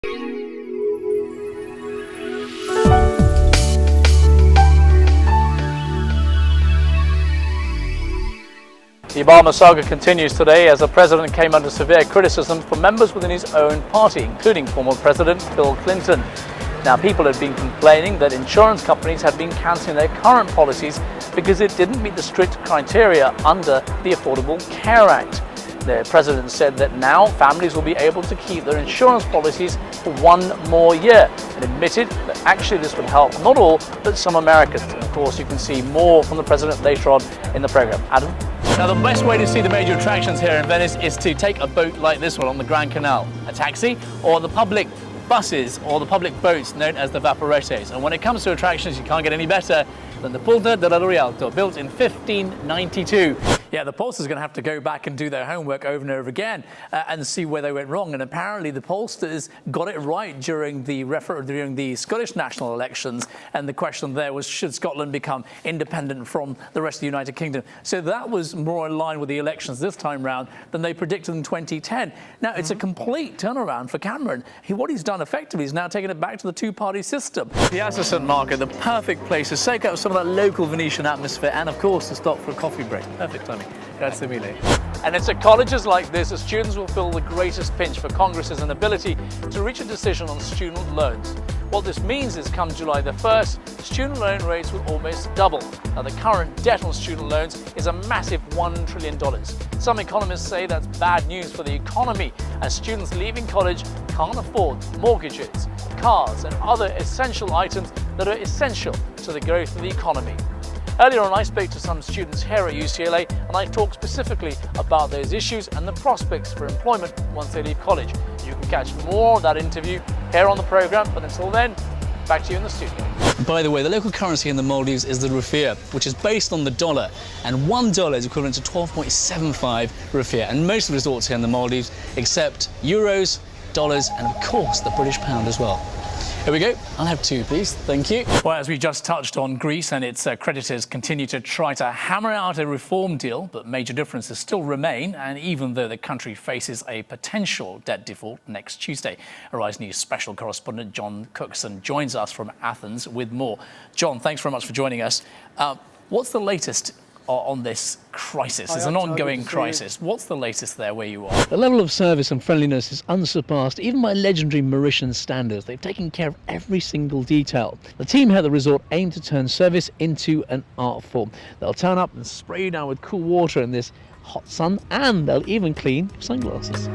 The Obama saga continues today as the president came under severe criticism from members within his own party, including former President Bill Clinton. Now, people had been complaining that insurance companies had been cancelling their current policies because it didn't meet the strict criteria under the Affordable Care Act. The president said that now families will be able to keep their insurance policies for one more year and admitted that actually this would help not all, but some Americans. And of course, you can see more from the president later on in the program. Adam? Now, the best way to see the major attractions here in Venice is to take a boat like this one on the Grand Canal, a taxi, or the public buses or the public boats known as the vaporettes. And when it comes to attractions, you can't get any better than the Punta della Rialto, built in 1592. Yeah, the pollsters are going to have to go back and do their homework over and over again and see where they went wrong. And apparently the pollsters got it right during the Scottish national elections. And the question there was, should Scotland become independent from the rest of the United Kingdom? So that was more in line with the elections this time round than they predicted in 2010. Now, it's a complete turnaround for Cameron. What he's done effectively is now taking it back to the two-party system. Piazza St. Marco, the perfect place to soak up some of that local Venetian atmosphere and, of course, to stop for a coffee break. Perfect timing. Grazie mille. And it's at colleges like this that students will feel the greatest pinch for Congress's inability to reach a decision on student loans. What this means is come July the 1st, student loan rates will almost double. Now, the current debt on student loans is a massive $1 trillion. Some economists say that's bad news for the economy, as students leaving college can't afford mortgages, cars, and other essential items that are essential to the growth of the economy. Earlier on, I spoke to some students here at UCLA, and I talked specifically about those issues and the prospects for employment once they leave college. You can catch more of that interview here on the program, but until then, back to you in the studio. By the way, the local currency in the Maldives is the rupiah, which is based on the dollar, and $1 is equivalent to 12.75 rupiah. And most of the resorts here in the Maldives accept euros, dollars, and of course the British pound as well. Here we go. I'll have two, please. Thank you. Well, as we just touched on, Greece and its creditors continue to try to hammer out a reform deal, but major differences still remain, and even though the country faces a potential debt default next Tuesday. Arise News special correspondent John Cookson joins us from Athens with more. John, thanks very much for joining us. What's the latest on this crisis? It's an ongoing crisis. What's the latest there where you are? The level of service and friendliness is unsurpassed even by legendary Mauritian standards. They've taken care of every single detail. The team here at the resort aim to turn service into an art form. They'll turn up and spray you down with cool water in this hot sun, and they'll even clean your sunglasses.